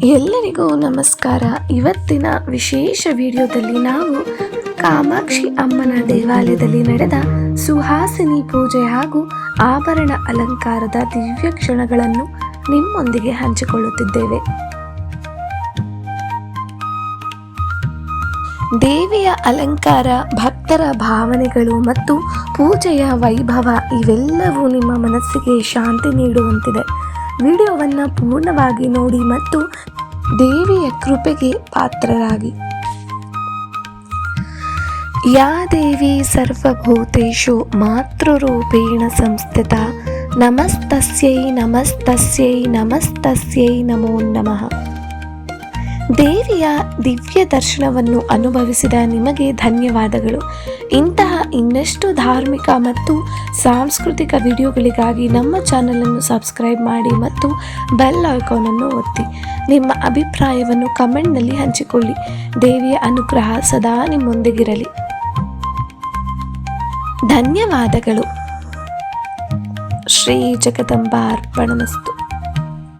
ಎಲ್ಲರಿಗೂ ನಮಸ್ಕಾರ. ಇವತ್ತಿನ ವಿಶೇಷ ವಿಡಿಯೋದಲ್ಲಿ ನಾವು ಕಾಮಾಕ್ಷಿ ಅಮ್ಮನ ದೇವಾಲಯದಲ್ಲಿ ನಡೆದ ಸುಹಾಸಿನಿ ಪೂಜೆ ಹಾಗೂ ಆಭರಣ ಅಲಂಕಾರದ ದಿವ್ಯ ಕ್ಷಣಗಳನ್ನು ನಿಮ್ಮೊಂದಿಗೆ ಹಂಚಿಕೊಳ್ಳುತ್ತಿದ್ದೇವೆ. ದೇವಿಯ ಅಲಂಕಾರ, ಭಕ್ತರ ಭಾವನೆಗಳು ಮತ್ತು ಪೂಜೆಯ ವೈಭವ ಇವೆಲ್ಲವೂ ನಿಮ್ಮ ಮನಸ್ಸಿಗೆ ಶಾಂತಿ ನೀಡುವಂತಿದೆ. ವಿಡಿಯೋವನ್ನು ಪೂರ್ಣವಾಗಿ ನೋಡಿ ಮತ್ತು ದೇವಿಯ ಕೃಪೆಗೆ ಪಾತ್ರರಾಗಿ. ಯಾ ದೇವಿ ಸರ್ವಭೂತೇಷು ಮಾತೃರೂಪೇಣ ಸಂಸ್ಥಿತ ನಮಸ್ತಸ್ಯೈ ನಮಸ್ತಸ್ಯೈ ನಮಸ್ತಸ್ಯೈ ನಮೋ ನಮಃ. ದೇವಿಯ ದಿವ್ಯ ದರ್ಶನವನ್ನು ಅನುಭವಿಸಿದ ನಿಮಗೆ ಧನ್ಯವಾದಗಳು. ಇಂತಹ ಇನ್ನಷ್ಟು ಧಾರ್ಮಿಕ ಮತ್ತು ಸಾಂಸ್ಕೃತಿಕ ವಿಡಿಯೋಗಳಿಗಾಗಿ ನಮ್ಮ ಚಾನಲನ್ನು ಸಬ್ಸ್ಕ್ರೈಬ್ ಮಾಡಿ ಮತ್ತು ಬೆಲ್ ಐಕಾನನ್ನು ಒತ್ತಿ. ನಿಮ್ಮ ಅಭಿಪ್ರಾಯವನ್ನು ಕಮೆಂಟ್ನಲ್ಲಿ ಹಂಚಿಕೊಳ್ಳಿ. ದೇವಿಯ ಅನುಗ್ರಹ ಸದಾ ನಿಮ್ಮೊಂದಿಗಿರಲಿ. ಧನ್ಯವಾದಗಳು. ಶ್ರೀ ಜಗದಂಬಾರ್ಪಣಮಸ್ತು.